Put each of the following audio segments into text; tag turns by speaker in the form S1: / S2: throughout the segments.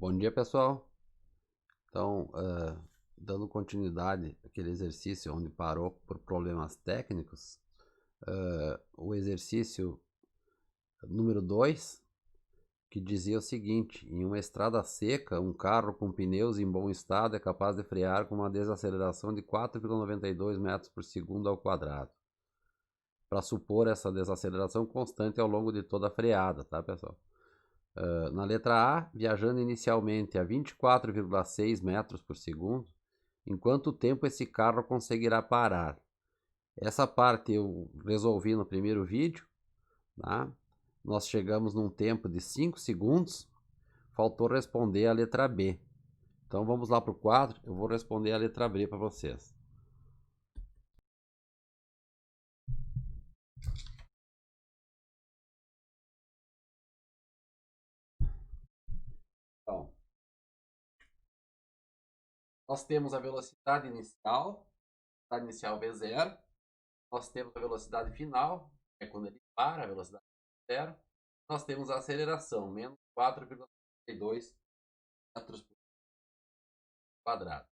S1: Bom dia, pessoal. Então, dando continuidade àquele exercício onde parou por problemas técnicos, o exercício número 2, que dizia o seguinte: em uma estrada seca, um carro com pneus em bom estado é capaz de frear com uma desaceleração de 4,92 metros por segundo ao quadrado, para supor essa desaceleração constante ao longo de toda a freada, tá, pessoal? Na letra A, viajando inicialmente a 24,6 metros por segundo, em quanto tempo esse carro conseguirá parar? Essa parte eu resolvi no primeiro vídeo, tá? Nós chegamos num tempo de 5 segundos, faltou responder a letra B. Então vamos lá para o quadro, eu vou responder a letra B para vocês. Então, nós temos a velocidade inicial V0, nós temos a velocidade final, é quando ele para, a velocidade zero. Nós temos a aceleração, menos 4,32 metros por quadrado.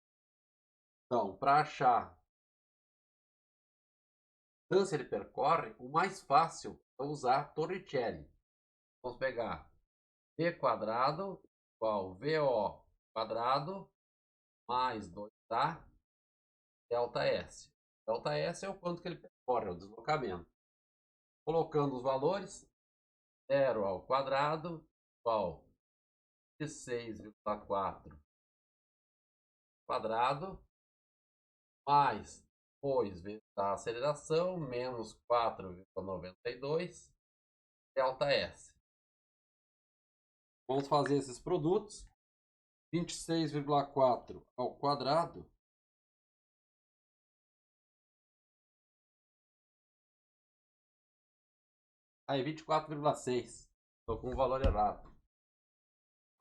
S1: Então, para achar a distância ele percorre, o mais fácil é usar Torricelli. Vamos pegar V quadrado igual VO quadrado mais 2A delta S. Delta S é o quanto que ele percorre, é o deslocamento. Colocando os valores, 0 ao quadrado igual 16,4 quadrado mais 2 vezes a aceleração menos 4,92 delta S. Vamos fazer esses produtos. 26,4 ao quadrado aí 24,6. Estou com o valor errado.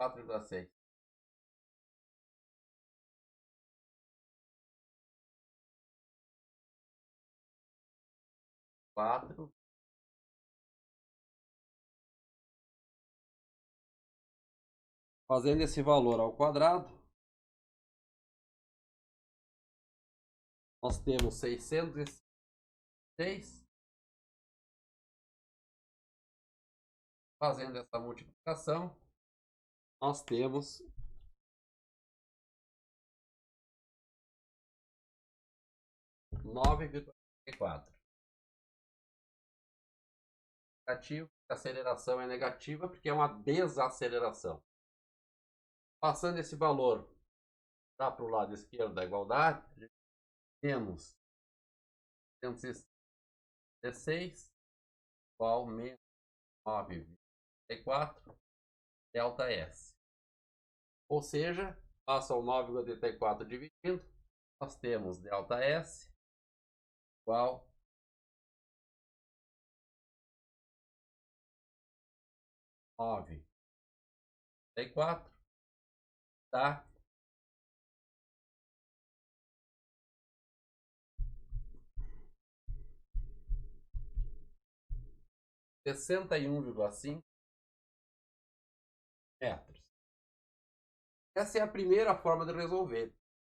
S1: 4,6. 4. Fazendo esse valor ao quadrado, nós temos 606. Fazendo essa multiplicação, nós temos 9,4. Negativo, a aceleração é negativa porque é uma desaceleração. Passando esse valor para o lado esquerdo da igualdade, temos 116 igual menos 9,84 delta S. Ou seja, passa o 9,84 dividindo, nós temos delta S igual 9,84, tá? 61,5 metros. Essa é a primeira forma de resolver.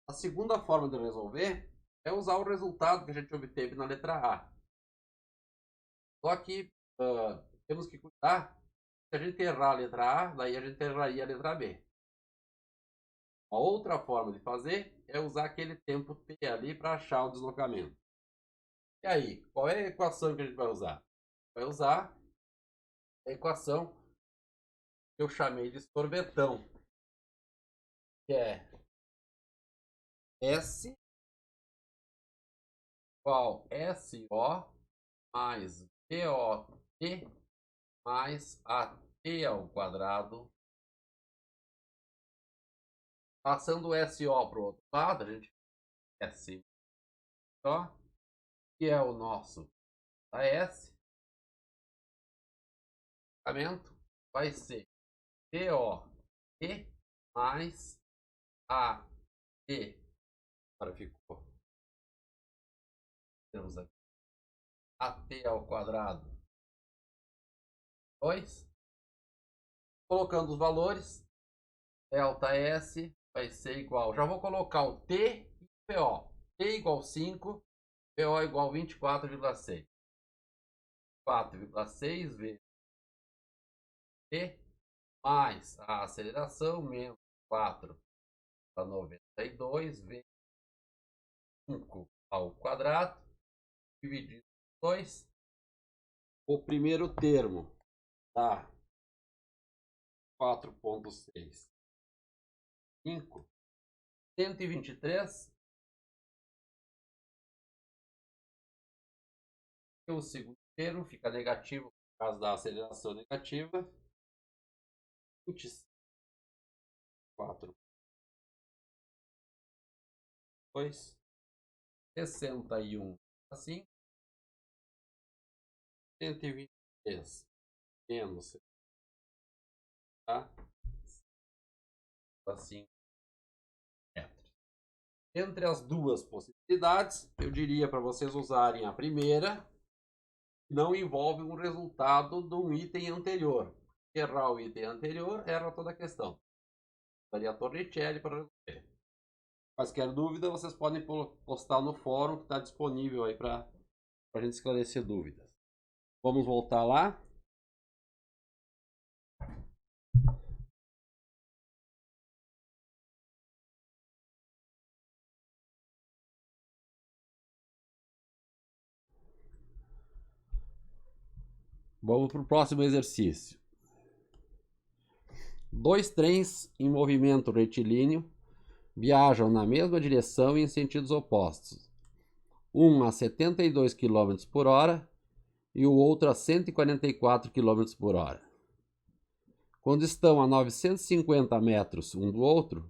S1: A segunda forma de resolver é usar o resultado que a gente obteve na letra A. Só que temos que cuidar, se a gente errar a letra A, daí a gente erraria a letra B. A outra forma de fazer é usar aquele tempo T ali para achar o deslocamento. E aí, qual é a equação que a gente vai usar? Vai usar a equação que eu chamei de sorvetão, que é S igual SO mais VOT mais AT ao quadrado. Passando o SO para o outro lado, a gente SO, que é o nosso AS, vai ser VOT mais AT. Agora ficou. Temos aqui AT ao quadrado 2. Colocando os valores, delta S vai ser igual, já vou colocar o T e o PO. T igual 5, PO igual 24,6. 4,6 vezes T mais a aceleração menos 4,92 vezes 5 ao quadrado dividido por 2. O primeiro termo dá 4,6. 5, 123. E o segundo termo fica negativo por causa da aceleração negativa. 24, 2, 61, assim, 123 menos, tá? Assim, metros. Entre as duas possibilidades, eu diria para vocês usarem a primeira, que não envolve um resultado de um item anterior. Errar o item anterior, erra toda a questão. Daria a Torricelli para resolver. Quaisquer dúvida, vocês podem postar no fórum que está disponível aí para a gente esclarecer dúvidas. Vamos voltar lá. Vamos para o próximo exercício. Dois trens em movimento retilíneo viajam na mesma direção e em sentidos opostos. Um a 72 km por hora e o outro a 144 km por hora. Quando estão a 950 metros um do outro,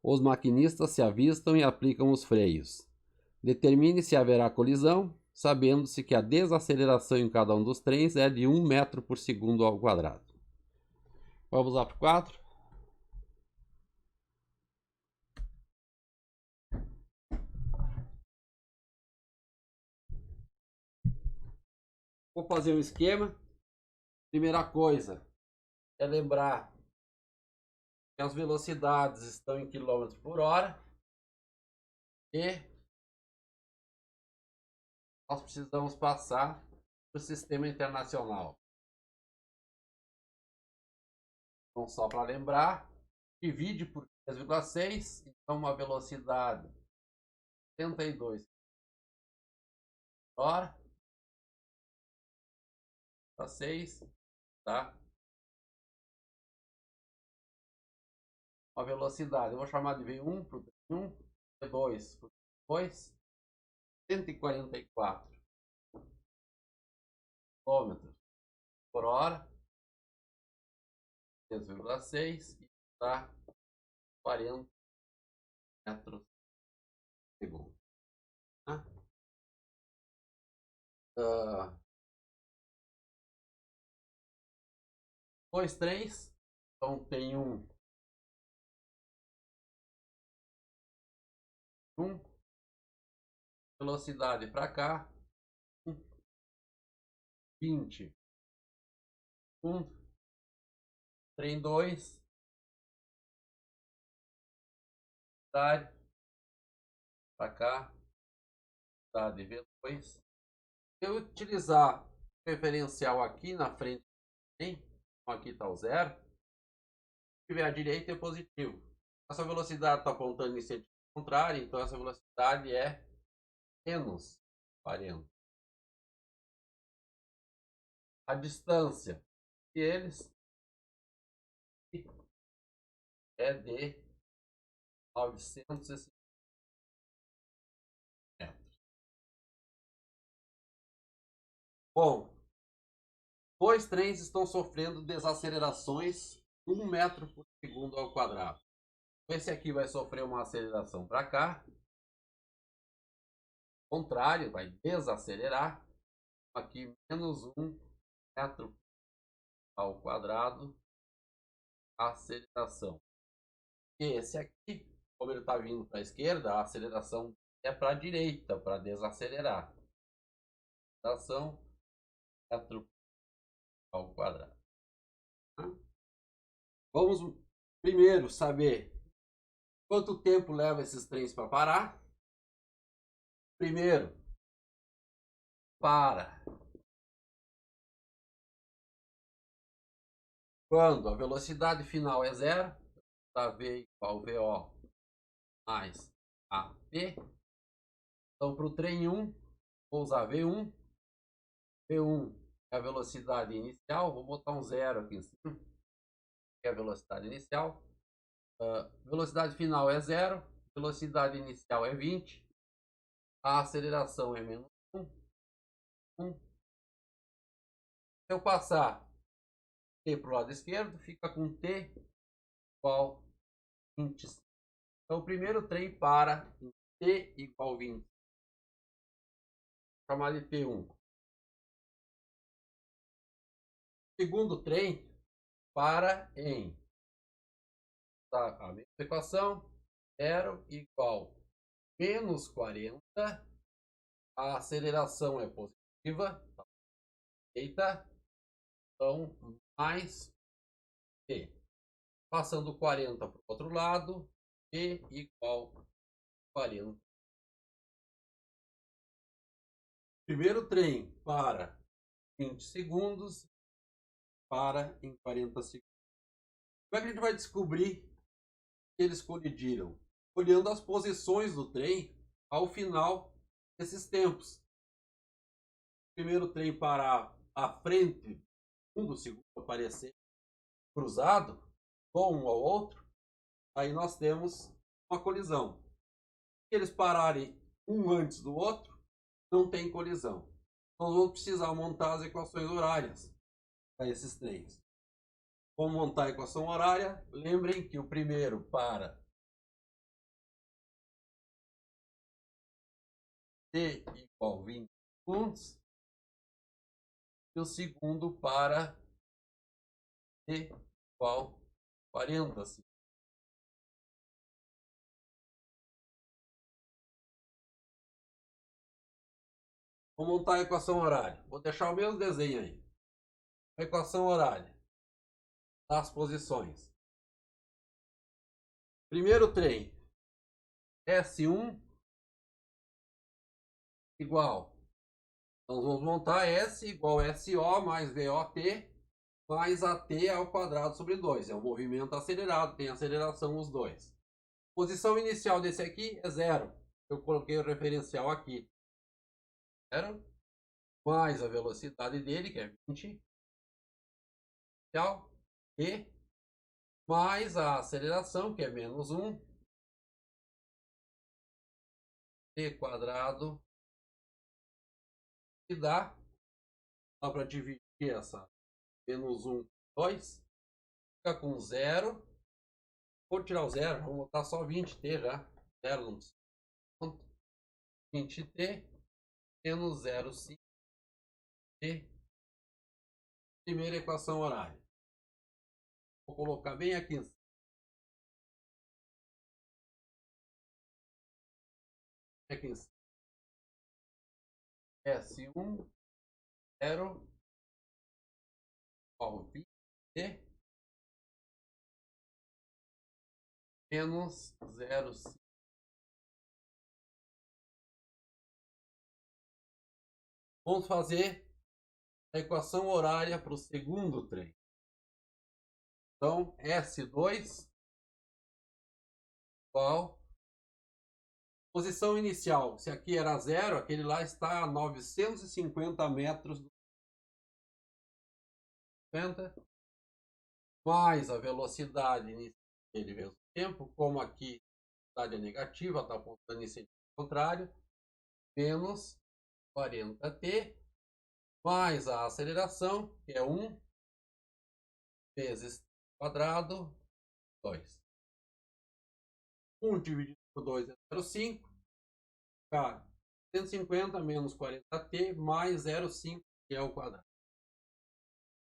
S1: os maquinistas se avistam e aplicam os freios. Determine se haverá colisão, sabendo-se que a desaceleração em cada um dos trens é de 1 metro por segundo ao quadrado. Vamos lá para o 4. Vou fazer um esquema. Primeira coisa é lembrar que as velocidades estão em km por hora e nós precisamos passar para o sistema internacional. Então, só para lembrar, divide por 3,6, então uma velocidade 72 por hora, para 6, tá? Uma velocidade, eu vou chamar de V1 para o V1, V2 para o V2, 144 km por hora, 3,6 e está 40 metros por segundo. Tá? Dois, três. Então tem um velocidade para cá, 20, trem 2, velocidade para cá, velocidade V2. Eu utilizar o referencial aqui na frente, aqui está o zero. Se tiver à direita é positivo. Essa velocidade está apontando em sentido contrário, então essa velocidade é menos 40. A distância de eles é de 950 metros. Bom, dois trens estão sofrendo desacelerações 1 metro por segundo ao quadrado. Esse aqui vai sofrer uma aceleração para cá. Ao contrário, vai desacelerar. Aqui menos 1 metro ao quadrado. Aceleração. E esse aqui, como ele está vindo para a esquerda, a aceleração é para a direita, para desacelerar. Aceleração metro ao quadrado. Vamos Primeiro, saber quanto tempo leva esses trens para parar. Primeiro, para quando a velocidade final é zero, tá? V igual VO mais AP. Então, para o trem 1, vou usar V1. V1 é a velocidade inicial. Vou botar um zero aqui em cima, que é a velocidade inicial. Velocidade final é zero. Velocidade inicial é 20. A aceleração é menos 1. Se eu passar T para o lado esquerdo, fica com T igual 25. Então, o primeiro trem para em T igual 20. Vou chamar de T1. O segundo trem para em, tá, a mesma equação, 0 igual menos 40. A aceleração é positiva. Eita. Então, mais T. Passando 40 para o outro lado, T igual 40. Primeiro trem para 20 segundos, para em 40 segundos. Como é que a gente vai descobrir que eles colidiram? Olhando as posições do trem ao final desses tempos. Primeiro trem parar à frente, o segundo aparecer cruzado, com um ao outro, aí nós temos uma colisão. Se eles pararem um antes do outro, não tem colisão. Nós vamos precisar montar as equações horárias para esses trens. Vamos montar a equação horária. Lembrem que o primeiro para T igual 20 segundos e o segundo para T igual 40 segundos. Vamos montar a equação horária. Vou deixar o mesmo desenho aí. A equação horária das posições. Primeiro trem, S1 igual. Então vamos montar S igual SO mais VOT mais AT ao quadrado sobre 2. É um movimento acelerado, tem aceleração os dois. Posição inicial desse aqui é zero. Eu coloquei o referencial aqui. Zero. Mais a velocidade dele, que é 20. E mais a aceleração, que é menos 1. T quadrado. Que dá para dividir essa menos 1, 2. Fica com 0. Vou tirar o 0, vamos botar só 20t já. 0 não precisa. 20t menos 0,5t. Primeira equação horária. Vou colocar bem aqui em cima. Aqui em cima. S1, 0, igual 20t menos 0,5. Vamos fazer a equação horária para o segundo trem. Então, S2 igual posição inicial. Se aqui era 0, aquele lá está a 950 metros do 50, mais a velocidade inicial dele vezes o tempo, como aqui a velocidade é negativa, está apontando em sentido contrário, menos 40t, mais a aceleração, que é 1 vezes quadrado, 2. 1 dividido por 2 é 0,5. Fica 150 menos 40t mais 0,5, que é o quadrado.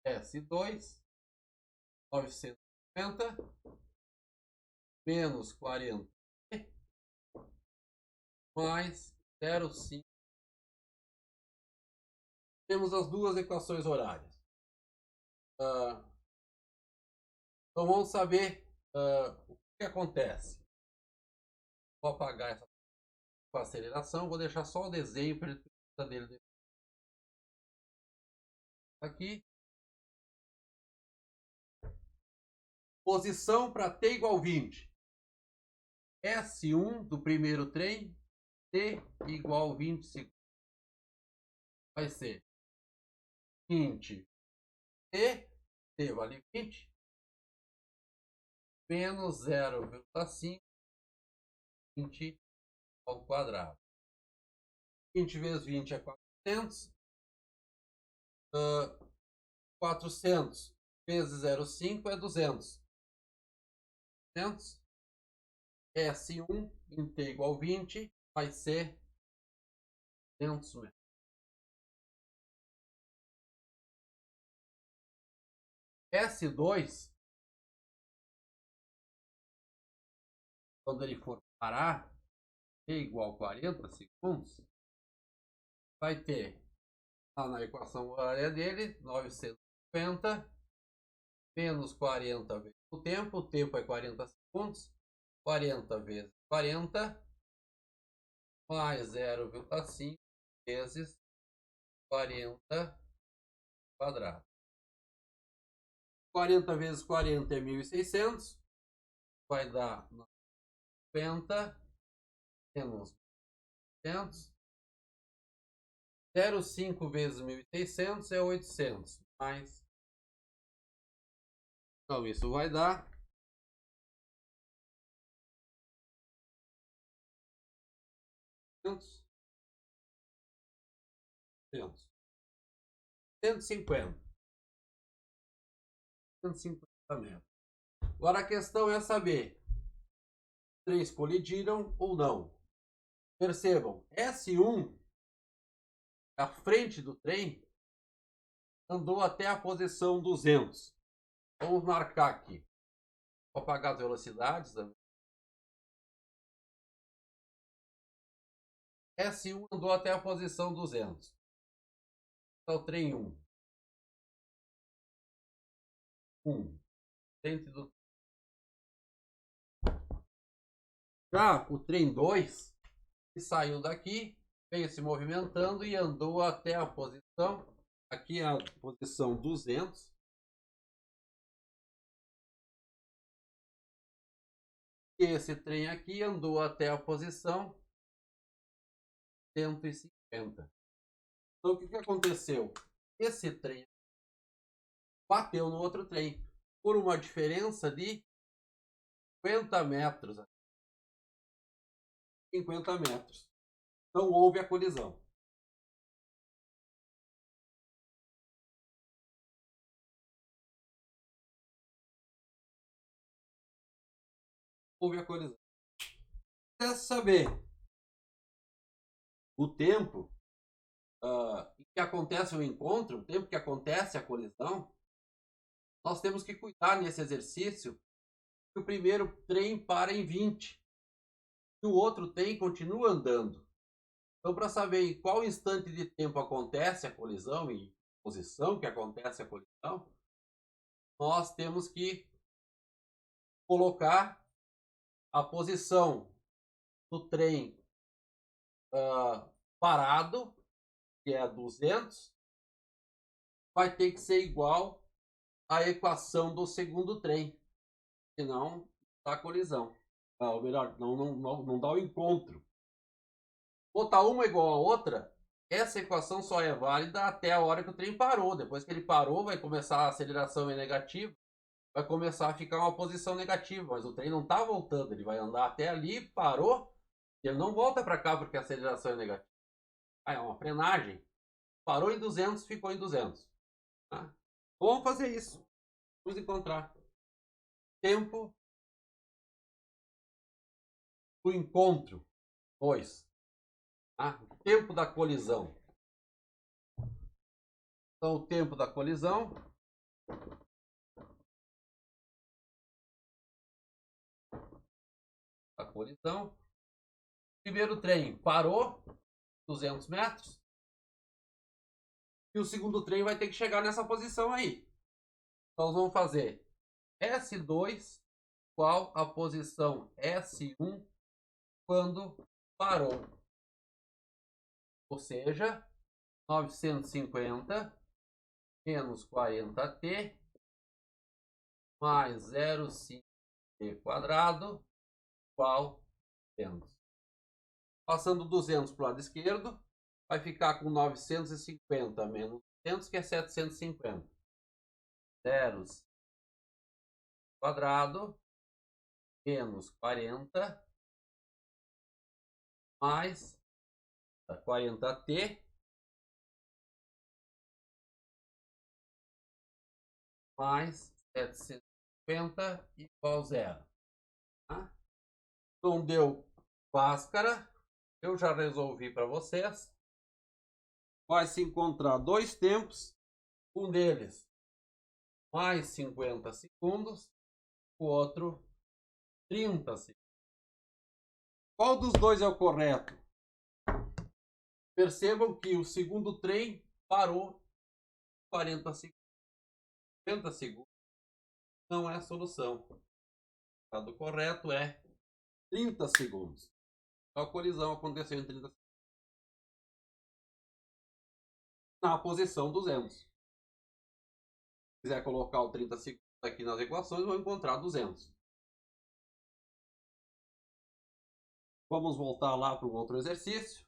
S1: S2, 950 menos 40 mais 0,5. Temos as duas equações horárias. Então vamos saber o que acontece? Vou apagar essa aceleração, vou deixar só o desenho para ele precisar dele. Aqui. Posição para t igual 20. S1 do primeiro trem, t igual 20 segundos. Vai ser 20 t vale 20, menos 0,5, 20 ao quadrado. 20 vezes 20 é 400. 400 vezes 0,5 é 200. 200. S1 em t igual 20 vai ser 200 metros. S2, quando ele for parar, t igual 40 segundos, vai ter lá na equação horária dele 950 menos 40 vezes o tempo é 40 segundos, 40 vezes 40 mais 0,5 vezes 40 quadrado. 40 vezes 40 é 1.600, vai dar 90 menos 100. 0,5 vezes 1.600 é 800, mais. Então isso vai dar 150 metros. Agora a questão é saber se três colidiram ou não. Percebam, S1, à frente do trem, andou até a posição 200. Vamos marcar aqui. Vou apagar as velocidades. S1 andou até a posição 200. Então, o trem 1. 1. Do... Já o trem 2, que saiu daqui, veio se movimentando e andou até a posição. Aqui é a posição 200. E esse trem aqui andou até a posição 150. Então, o que aconteceu? Esse trem bateu no outro trem por uma diferença de 50 metros. 50 metros. Então, houve a colisão. Houve a colisão. Quer saber o tempo em que acontece o encontro, o tempo que acontece a colisão? Nós temos que cuidar nesse exercício que o primeiro trem para em 20 e o outro trem continua andando. Então, para saber em qual instante de tempo acontece a colisão e posição que acontece a colisão, nós temos que colocar a posição do trem parado, que é 200, vai ter que ser igual à equação do segundo trem, senão dá colisão. Ou melhor, não dá o encontro. Botar uma igual a outra, essa equação só é válida até a hora que o trem parou. Depois que ele parou, vai começar a aceleração em negativo, vai começar a ficar uma posição negativa, mas o trem não está voltando, ele vai andar até ali, parou, e ele não volta para cá porque a aceleração é negativa. É uma frenagem. Parou em 200, ficou em 200. Tá? Vamos fazer isso. Vamos encontrar tempo do encontro 2. Tá? O tempo da colisão. Então, o tempo da colisão primeiro trem parou 200 metros e o segundo trem vai ter que chegar nessa posição aí. Então nós vamos fazer S2 qual a posição S1 quando parou. Ou seja, 950 menos 40t mais 0,5t quadrado igual 200. Passando 200 para o lado esquerdo, vai ficar com 950 menos 200, que é 750. 0 quadrado menos 40 mais 40t mais 750 igual 0. Tá? Então deu Bhaskara. Eu já resolvi para vocês. Vai se encontrar dois tempos. Um deles mais 50 segundos. O outro 30 segundos. Qual dos dois é o correto? Percebam que o segundo trem parou 40 segundos. 50 segundos não é a solução. O resultado correto é 30 segundos. A colisão aconteceu em 30 segundos. Na posição 200. Se quiser colocar o 30 segundos aqui nas equações, vão encontrar 200. Vamos voltar lá para o outro exercício.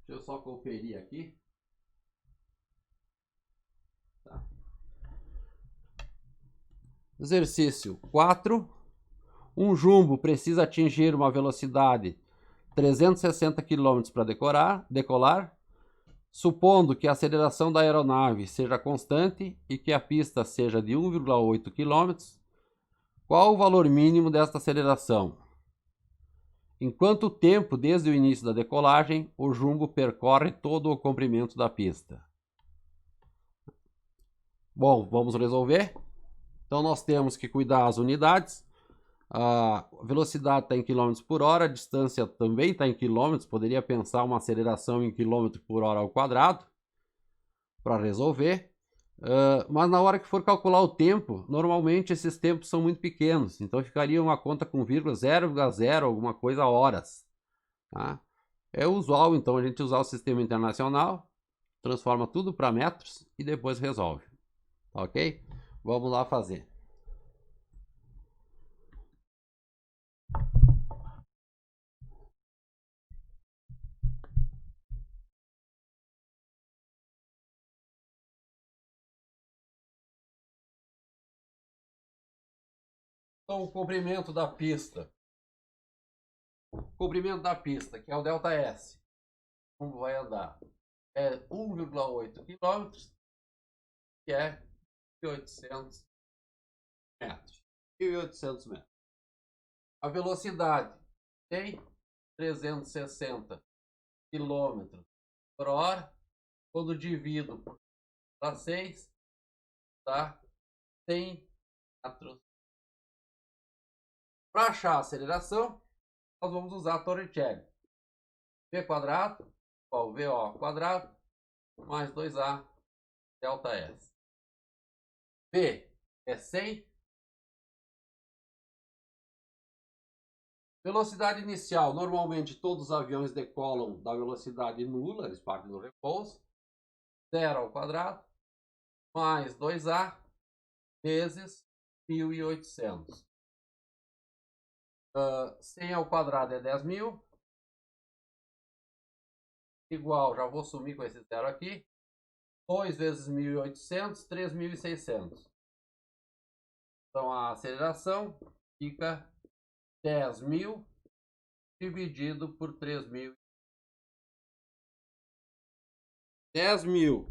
S1: Deixa eu só conferir aqui. Tá. Exercício 4. Um jumbo precisa atingir uma velocidade 360 km para decolar, supondo que a aceleração da aeronave seja constante e que a pista seja de 1,8 km. Qual o valor mínimo desta aceleração? Em quanto tempo, desde o início da decolagem, o jumbo percorre todo o comprimento da pista? Bom, vamos resolver. Então, nós temos que cuidar as unidades. A velocidade está em km por hora, a distância também está em quilômetros. Poderia pensar uma aceleração em km por hora ao quadrado para resolver. Mas na hora que for calcular o tempo, normalmente esses tempos são muito pequenos, então ficaria uma conta com vírgula 0,0 alguma coisa horas. Tá? É usual então a gente usar o sistema internacional, transforma tudo para metros e depois resolve. Ok? Vamos lá fazer. Então, o comprimento da pista. O comprimento da pista, que é o ΔS, como vai andar, é 1,8 km, que é 1.800 metros. 1.800 metros. A velocidade tem 360 km por hora. Quando divido para 6, dá 100 metros. Para achar a aceleração, nós vamos usar a Torricelli. V quadrado igual VO quadrado mais 2A delta S. V é 100. Velocidade inicial. Normalmente todos os aviões decolam da velocidade nula, eles partem do repouso. 0 ao quadrado mais 2A vezes 1.800. 100 ao quadrado é 10.000. Igual, já vou sumir com esse zero aqui. 2 vezes 1.800, 3.600. Então a aceleração fica 10.000 dividido por 3.000. 10.000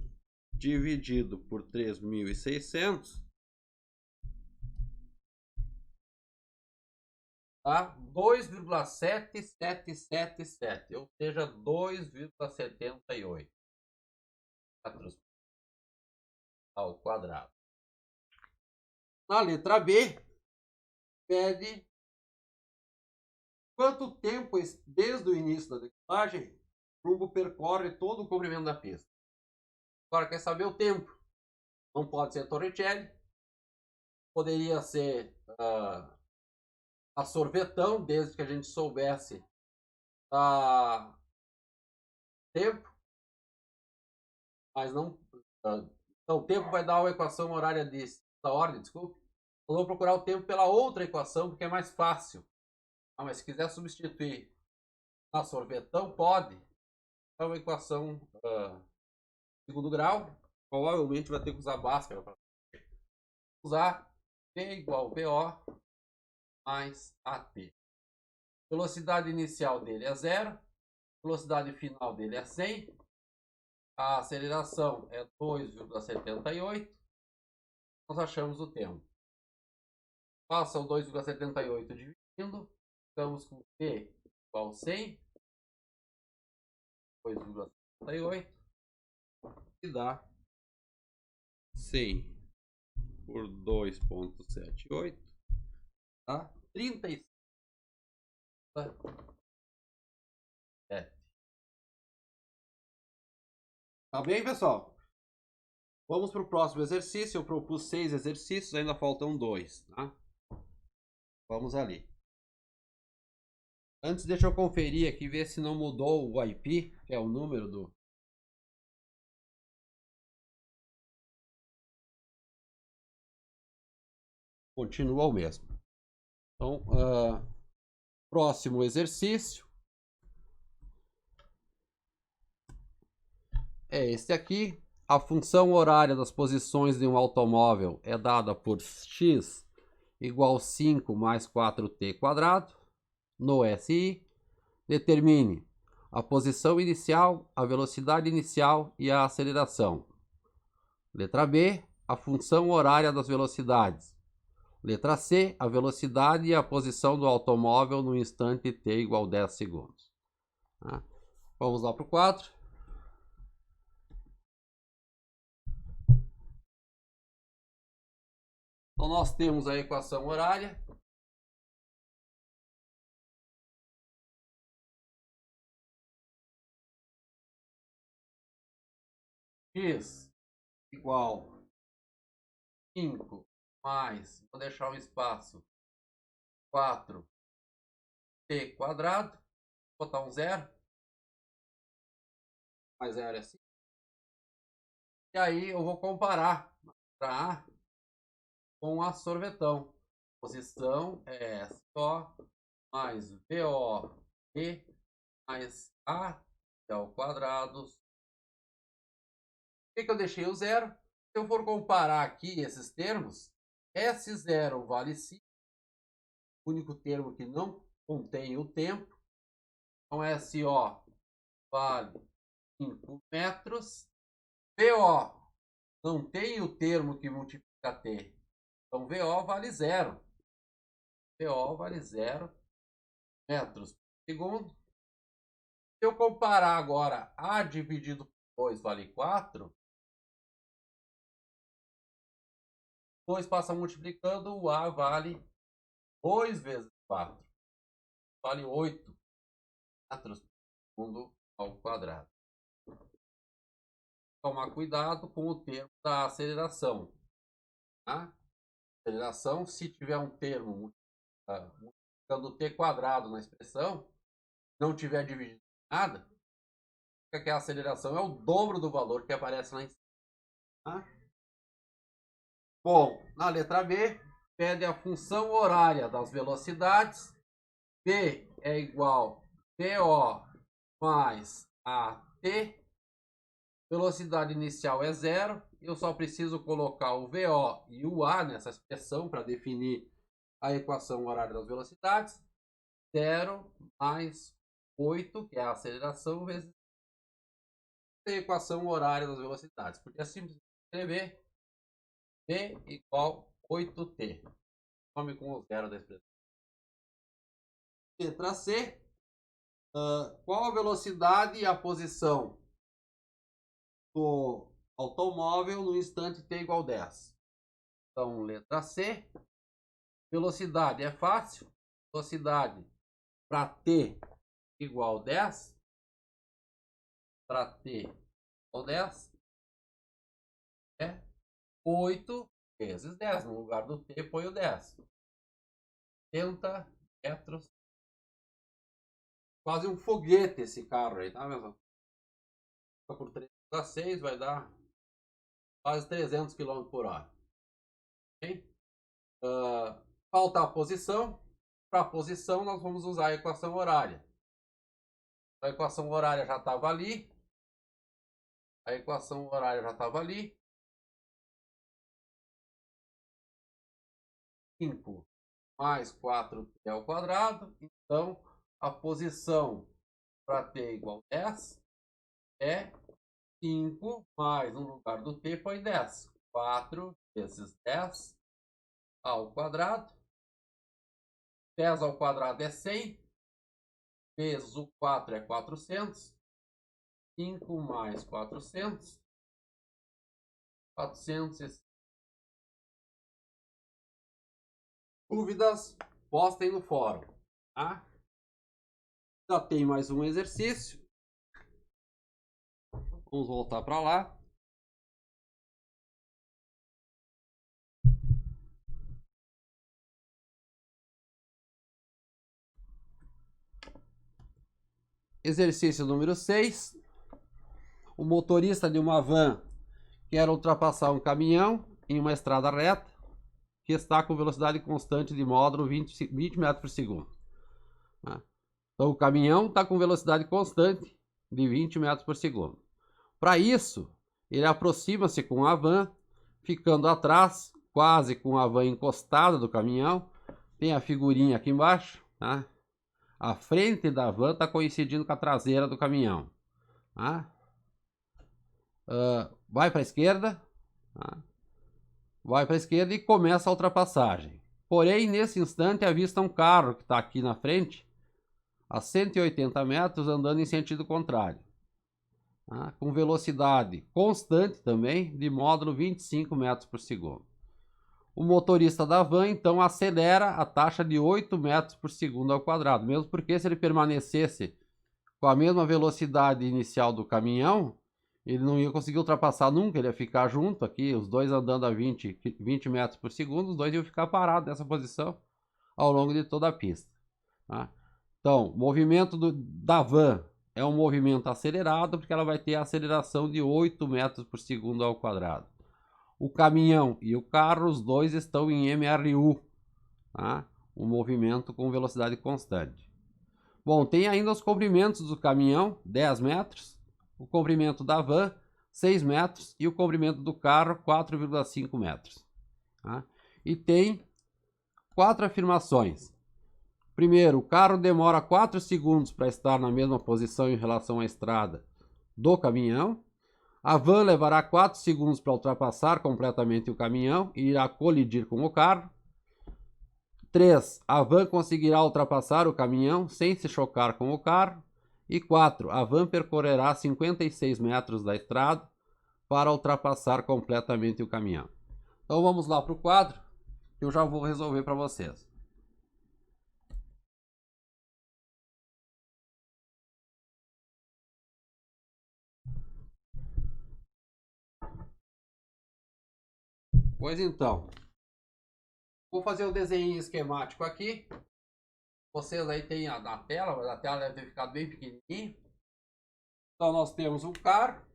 S1: dividido por 3.600 tá? 2,7777, ou seja, 2,78 metros ao quadrado. Na letra B, pede quanto tempo desde o início da decolagem trumbo percorre todo o comprimento da pista. Agora, quer saber o tempo? Não pode ser Torricelli. Poderia ser a sorvetão, desde que a gente soubesse tempo. Mas não... então, o tempo vai dar uma equação horária da ordem, desculpe. Eu vou procurar o tempo pela outra equação, porque é mais fácil. Mas se quiser substituir na sorvetão, pode. É uma equação segundo grau. Provavelmente vai ter que usar Bhaskara para usar P igual VO mais AT. Velocidade inicial dele é 0. Velocidade final dele é 100. A aceleração é 2,78. Nós achamos o tempo. Passa o 2,78 dividindo. Ficamos com P igual a 100. 2,78. E dá 100 por 2,78. Tá? 35. Tá bem, pessoal? Vamos para o próximo exercício. Eu propus 6 exercícios, ainda faltam 2. Tá? Vamos ali. Antes, deixa eu conferir aqui, ver se não mudou o IP, que é o número do... Continua o mesmo. Então, próximo exercício é esse aqui. A função horária das posições de um automóvel é dada por x igual a 5 mais 4t quadrado no SI. Determine a posição inicial, a velocidade inicial e a aceleração. Letra B, a função horária das velocidades. Letra C, a velocidade e a posição do automóvel no instante t igual a 10 segundos. Tá? Vamos lá para o quadro. Então, nós temos a equação horária. X igual a 5 mais, vou deixar um espaço, 4t quadrado, vou botar um 0, mais 0 é 5. E aí eu vou comparar para A com a sorvetão. Posição é SO mais VO e mais A ao quadrado. Por que eu deixei o 0? Se eu for comparar aqui esses termos, S0 vale 5, o único termo que não contém o tempo. Então, SO vale 5 metros. VO não tem o termo que multiplica T. Então, VO vale 0. VO vale 0 metros por segundo. Se eu comparar agora A dividido por 2 vale 4, 2 passa multiplicando, o A vale 2 vezes 4. Vale 8 metros por segundo ao quadrado. Tomar cuidado com o termo da aceleração. Tá? Aceleração, se tiver um termo multiplicando t quadrado na expressão, não tiver dividido nada, que a aceleração é o dobro do valor que aparece lá em cima. Tá? Bom, na letra B, pede a função horária das velocidades. P é igual a VO mais AT. Velocidade inicial é 0. Eu só preciso colocar o VO e o A nessa expressão para definir a equação horária das velocidades. 0 mais 8, que é a aceleração, vezes a equação horária das velocidades. Porque é simples escrever P igual a 8t. Some com o 0 da expressão. Letra C. Qual a velocidade e a posição do automóvel no instante t igual a 10? Então, letra C. Velocidade é fácil. Velocidade para t igual a 10. para T ou 10 é 8 vezes 10. No lugar do T, põe o 10. 80 metros. Quase um foguete esse carro aí, tá vendo? Por 3,6 vai dar quase 300 km por hora. Okay? Falta a posição. Para a posição, nós vamos usar a equação horária. A equação horária já estava ali. A equação horária já estava ali. 5 mais 4t ao quadrado. Então, a posição para t igual a 10 é 5 mais, no lugar do t, põe 10. 4 vezes 10 ao quadrado. 10 ao quadrado é 100. Vezes o 4 é 400. 5 mais 400. 400. Dúvidas? Postem no fórum. Tá? Já tem mais um exercício. Vamos voltar para lá. Exercício número 6. O motorista de uma van quer ultrapassar um caminhão em uma estrada reta que está com velocidade constante de módulo 20 metros por segundo. Então o caminhão está com velocidade constante de 20 metros por segundo. Para isso, ele aproxima-se com a van, ficando atrás, quase com a van encostada do caminhão. Tem a figurinha aqui embaixo, tá? A frente da van está coincidindo com a traseira do caminhão. Tá? Vai para a esquerda, tá? Vai para a esquerda e começa a ultrapassagem. Porém, nesse instante, avista um carro que está aqui na frente, a 180 metros, andando em sentido contrário. Tá? Com velocidade constante também, de módulo 25 metros por segundo. O motorista da van, então, acelera a taxa de 8 metros por segundo ao quadrado. Mesmo porque se ele permanecesse com a mesma velocidade inicial do caminhão, ele não ia conseguir ultrapassar nunca, ele ia ficar junto aqui, os dois andando a 20 metros por segundo, os dois iam ficar parados nessa posição ao longo de toda a pista. Tá? Então, o movimento da van é um movimento acelerado, porque ela vai ter a aceleração de 8 metros por segundo ao quadrado. O caminhão e o carro, os dois estão em MRU, tá? Um movimento com velocidade constante. Bom, tem ainda os comprimentos do caminhão, 10 metros, o comprimento da van, 6 metros, e o comprimento do carro, 4,5 metros. Tá? E tem 4 afirmações. Primeiro, o carro demora 4 segundos para estar na mesma posição em relação à estrada do caminhão. A van levará 4 segundos para ultrapassar completamente o caminhão e irá colidir com o carro. 3. A van conseguirá ultrapassar o caminhão sem se chocar com o carro. E 4. A van percorrerá 56 metros da estrada para ultrapassar completamente o caminhão. Então vamos lá para o quadro, que eu já vou resolver para vocês. Pois então, vou fazer o desenho esquemático aqui. Vocês aí tem na tela, mas a tela deve ter ficado bem pequenininha. Então nós temos um carro.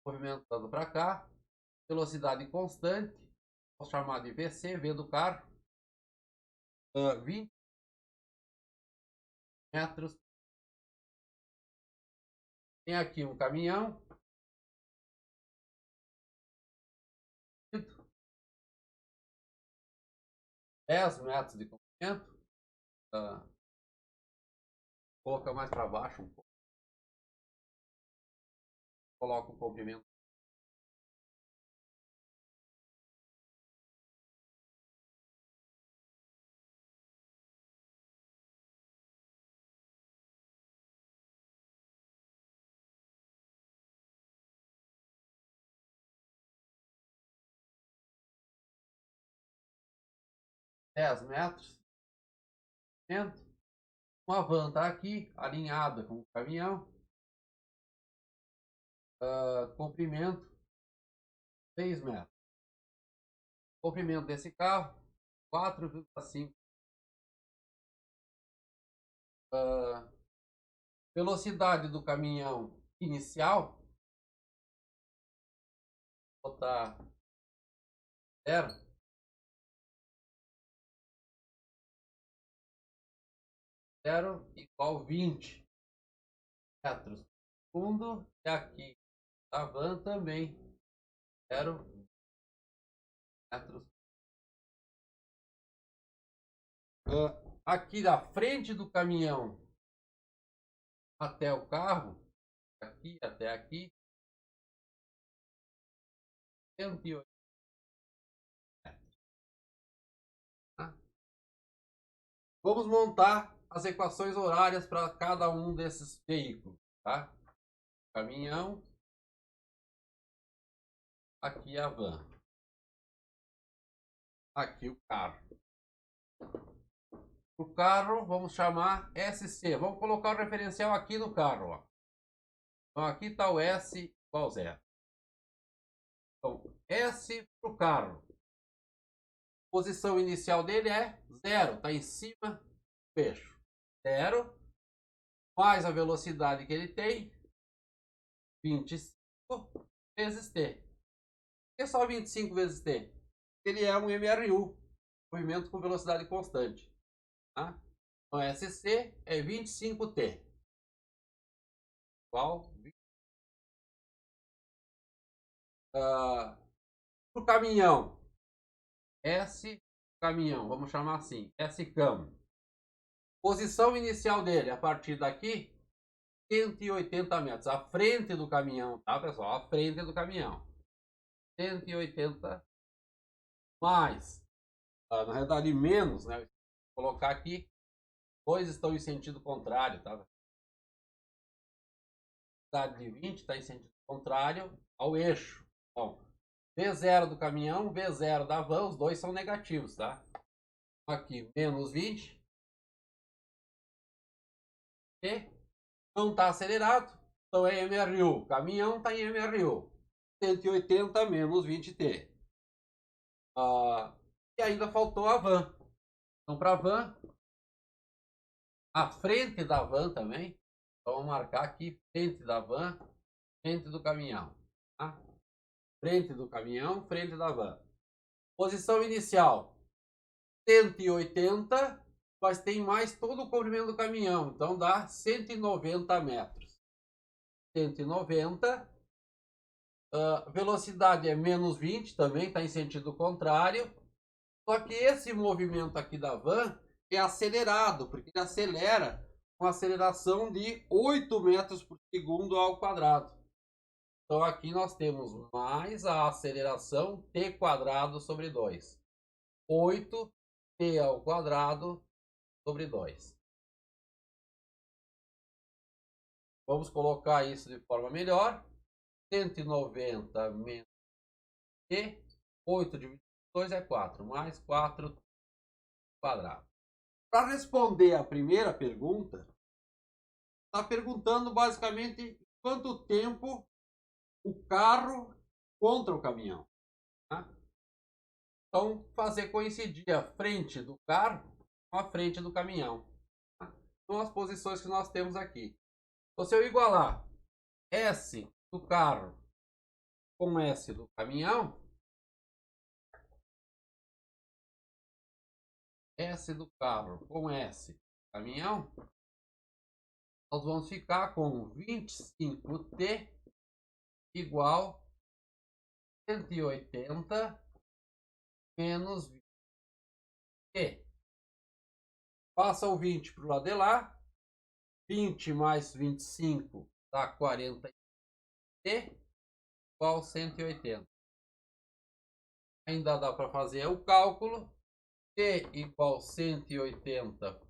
S1: Movimentando para cá. Velocidade constante. Vou chamar de VC, V do carro. 20 metros. Tem aqui um caminhão. 10 metros de comprimento. Coloca mais para baixo um pouco. Coloca o comprimento. Dez metros. Uma van está aqui, alinhada com o caminhão. Comprimento 6 metros. Comprimento desse carro 4,5. Velocidade do caminhão inicial, vou botar 0. 0 igual 20 metros por segundo. E aqui a van também 0 metros. Aqui da frente do caminhão até o carro, aqui até aqui, 108 metros. Tá? Vamos montar as equações horárias para cada um desses veículos. Tá? Caminhão, aqui a van, aqui o carro. O carro vamos chamar SC. Vamos colocar o referencial aqui no carro. Ó. Então aqui está o S igual 0. Então S para o carro. Posição inicial dele é 0. Está em cima do eixo. 0 mais a velocidade que ele tem, 25 vezes T. Por que só 25 vezes T? Ele é um MRU, movimento com velocidade constante. Tá? Então SC é 25T. Igual. Para o caminhão. S caminhão, vamos chamar assim. S cam. Posição inicial dele, a partir daqui, 180 metros. À frente do caminhão, tá, pessoal? À frente do caminhão. 180 mais. Na realidade, menos, né? Vou colocar aqui. Dois estão em sentido contrário, tá? A velocidade de 20 está em sentido contrário ao eixo. Bom, V0 do caminhão, V0 da van, os dois são negativos, tá? Aqui, menos 20. E não está acelerado, então é MRU. Caminhão está em MRU. 180 menos 20T. E ainda faltou a van. Então, para a van, a frente da van também. Então, vamos marcar aqui, frente da van, frente do caminhão. Tá? Frente do caminhão, frente da van. Posição inicial, 180, mas tem mais todo o comprimento do caminhão. Então, dá 190 metros. 190. Velocidade é menos 20, também está em sentido contrário. Só que esse movimento aqui da van é acelerado, porque ele acelera com aceleração de 8 metros por segundo ao quadrado. Então aqui nós temos mais a aceleração t quadrado sobre 2. 8t ao quadrado sobre 2. Vamos colocar isso de forma melhor. 190 menos t, 8 dividido por 2 é 4, mais 4 quadrado. Para responder a primeira pergunta, está perguntando basicamente quanto tempo o carro contra o caminhão. Tá? Então, fazer coincidir a frente do carro com a frente do caminhão. Tá? São as posições que nós temos aqui. Então, se eu igualar S do carro com S do caminhão, S do carro com S do caminhão, nós vamos ficar com 25T igual 180 menos 20T. Passa o 20 para o lado de lá. 20 mais 25 dá 40T igual 180. Ainda dá para fazer o cálculo. T igual 180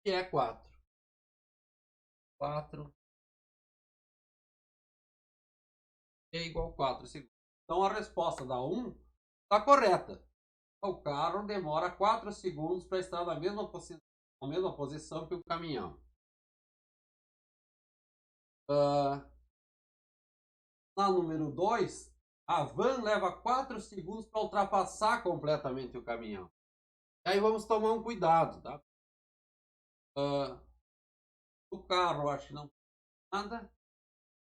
S1: que é 4. 4 é igual a 4 segundos. Então a resposta da 1 está correta. O carro demora 4 segundos para estar na mesma posição que o caminhão. Na número 2, a van leva 4 segundos para ultrapassar completamente o caminhão. Aí vamos tomar um cuidado, tá? O carro, acho que não tem nada.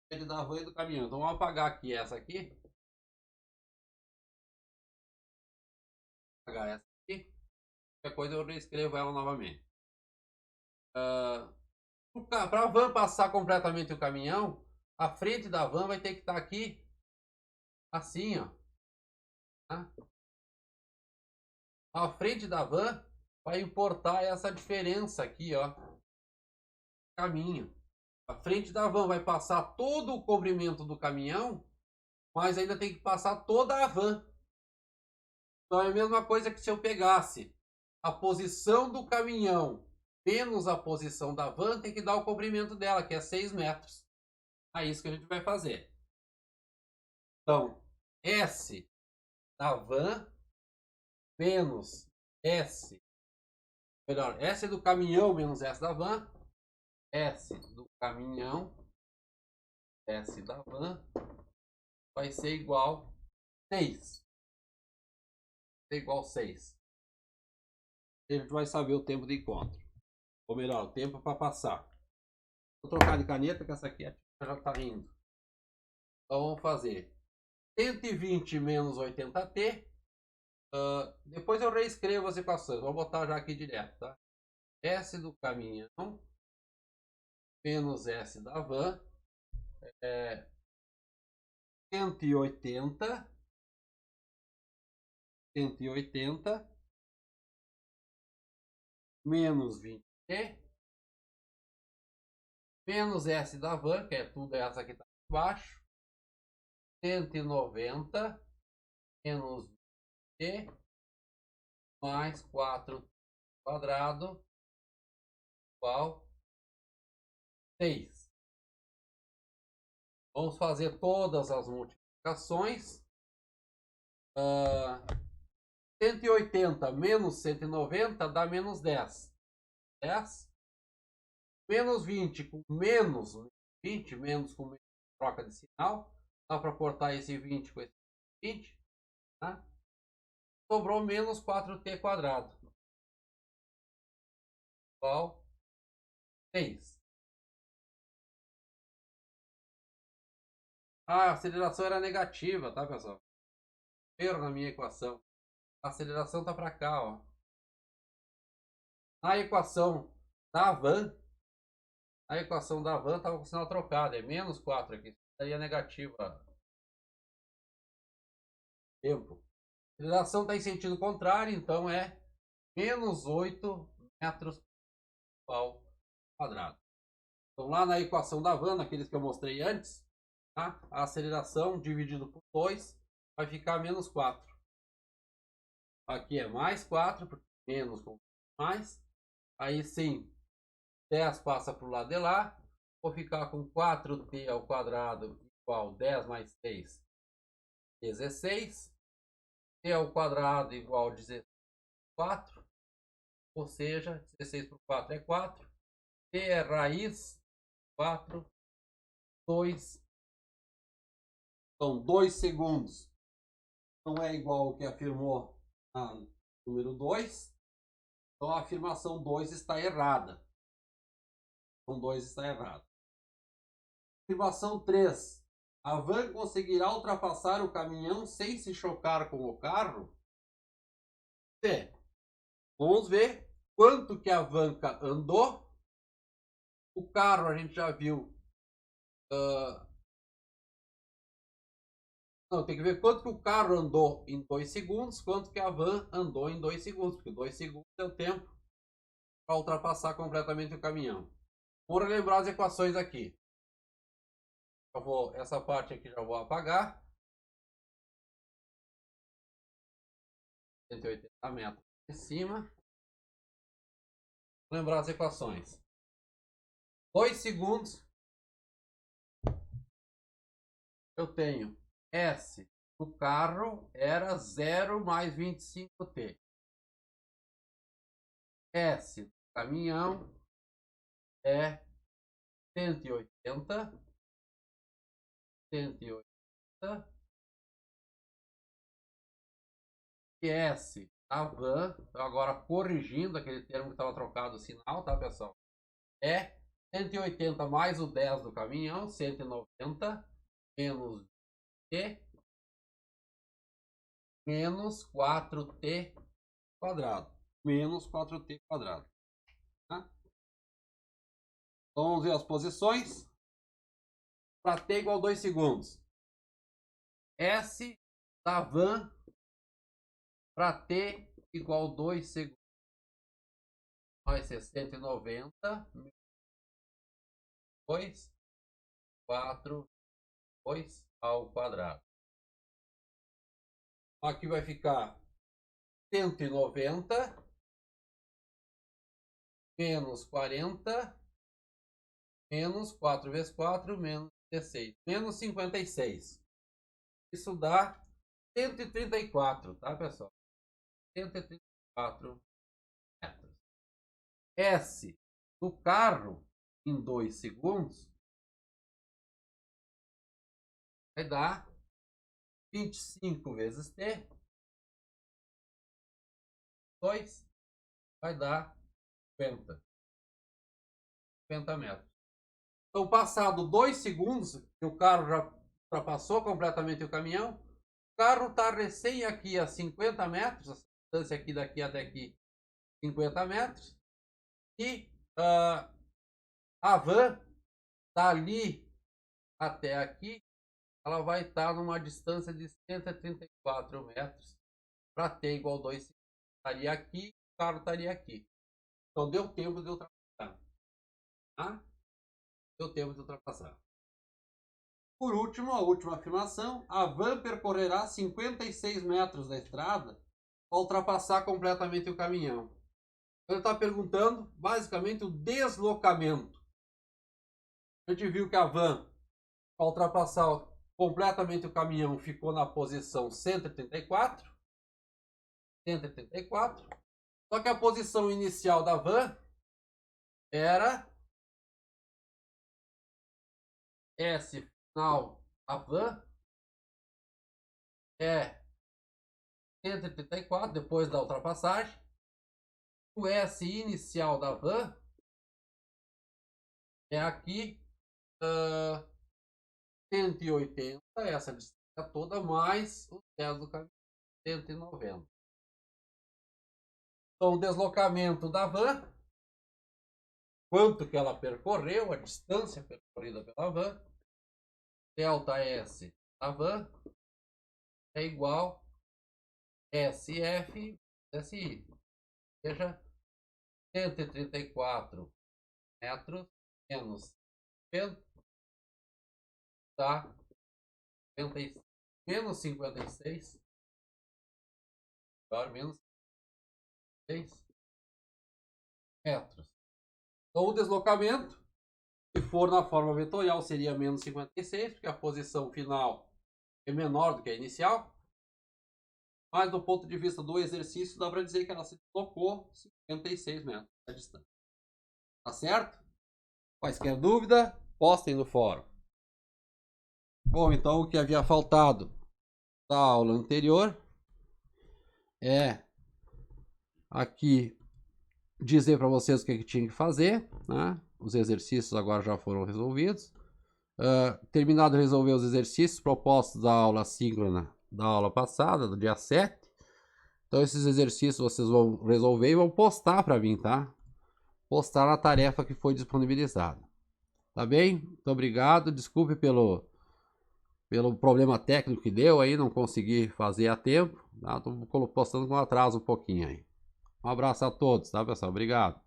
S1: Ele da van e do caminhão. Então vamos apagar aqui essa aqui. Apagar essa aqui. Qualquer coisa eu reescrevo ela novamente. Para a van passar completamente o caminhão, a frente da van vai ter que estar aqui, assim, ó. Tá? A frente da van vai importar essa diferença aqui, ó. Caminho. A frente da van vai passar todo o comprimento do caminhão, mas ainda tem que passar toda a van. Então é a mesma coisa que se eu pegasse a posição do caminhão menos a posição da van, tem que dar o comprimento dela, que é 6 metros. É isso que a gente vai fazer. Então, S da van menos S. Melhor, S do caminhão menos S da van. S do caminhão, S da van, vai ser igual a 6. Vai ser igual a 6. A gente vai saber o tempo de encontro. Ou melhor, o tempo para passar. Vou trocar de caneta, que essa aqui já está indo. Então vamos fazer 120 menos 80t. Depois eu reescrevo as equações. Vou botar já aqui direto, tá? S do caminhão menos S da van é 180 menos 20t menos S da van, que é tudo essa que está embaixo, 190 menos 20t mais 4 quadrado igual 6. Vamos fazer todas as multiplicações. 180 menos 190 dá menos 10. 10. Menos 20 com menos 20, menos com menos, troca de sinal. Dá para cortar esse 20 com esse 20. Tá? Sobrou menos 4t quadrado. Igual 6. A aceleração era negativa, tá, pessoal? Erro na minha equação. A aceleração tá para cá, ó. Na equação da van, estava com o sinal trocado. É menos 4 aqui. Seria negativa. Tempo. A aceleração está em sentido contrário, então é menos 8 metros ao quadrado. Então lá na equação da van, aqueles que eu mostrei antes, tá? A aceleração dividido por 2 vai ficar menos 4. Aqui é mais 4, porque menos com mais. Aí sim, 10 passa para o lado de lá. Vou ficar com 4t ao quadrado igual 10 mais 3, 16. T ao quadrado igual a 4. Ou seja, 16 por 4 é 4. T é raiz 4, 2. Então, 2 segundos não é igual ao que afirmou a número 2. Então, a afirmação 2 está errada. Então, 2 está errado. Afirmação 3. A van conseguirá ultrapassar o caminhão sem se chocar com o carro? Vamos ver quanto que a van andou. O carro a gente já viu. Não, tem que ver quanto que o carro andou em 2 segundos, quanto que a van andou em 2 segundos, porque 2 segundos é o tempo para ultrapassar completamente o caminhão. Vou relembrar as equações aqui. Essa parte aqui já vou apagar. 180 metros em cima. Vou lembrar as equações. 2 segundos eu tenho S do carro era 0 mais 25T. S do caminhão é 180. E S da van, então agora corrigindo aquele termo que estava trocado o sinal, tá, pessoal? É 180 mais o 10 do caminhão, 190, menos T, menos 4T quadrado. Menos 4T quadrado. Tá? Então vamos ver as posições. Para T igual a 2 segundos. S da van para T igual a 2 segundos. Vai ser 190, 2, 4, 2 ao quadrado. Aqui vai ficar 190 menos 40 menos 4 vezes 4 menos 16, menos 56. Isso dá 134, tá, pessoal? 134 metros. S do carro em 2 segundos vai dar 25 vezes T, 2 vai dar 50 metros. Então, passado 2 segundos, que o carro já ultrapassou completamente o caminhão, o carro está recém aqui a 50 metros, a distância aqui daqui até aqui, 50 metros, e a van está ali até aqui, ela vai estar numa distância de 134 metros para T igual a 2 segundos. Estaria aqui, o carro estaria aqui. Então, deu tempo de ultrapassar. Tá? Deu tempo de ultrapassar. Por último, a última afirmação, a van percorrerá 56 metros da estrada para ultrapassar completamente o caminhão. Ele está perguntando, basicamente, o deslocamento. A gente viu que a van, para ultrapassar completamente o caminhão, ficou na posição 134. Só que a posição inicial da van era S final da van é 134 depois da ultrapassagem. O S inicial da van é aqui 180, essa distância toda, mais o 10 do caminhão, 190. Então, o deslocamento da van, quanto que ela percorreu, a distância percorrida pela van, delta S da van, é igual SF SI. Veja, 134 metros menos 50 dá menos 56. Agora, menos 6 metros. Então, o deslocamento, se for na forma vetorial, seria menos 56, porque a posição final é menor do que a inicial. Mas do ponto de vista do exercício, dá para dizer que ela se deslocou 56 metros da distância. Tá certo? Quaisquer dúvida, postem no fórum. Bom, então o que havia faltado da aula anterior é aqui dizer para vocês o que tinha que fazer, né? Os exercícios agora já foram resolvidos. Terminado de resolver os exercícios propostos da aula síncrona da aula passada, do dia 7. Então esses exercícios vocês vão resolver e vão postar para mim, tá? Postar na tarefa que foi disponibilizada. Tá bem? Muito obrigado. Desculpe pelo problema técnico que deu aí, não consegui fazer a tempo. Tá? Tô postando com atraso um pouquinho aí. Um abraço a todos, tá, pessoal? Obrigado.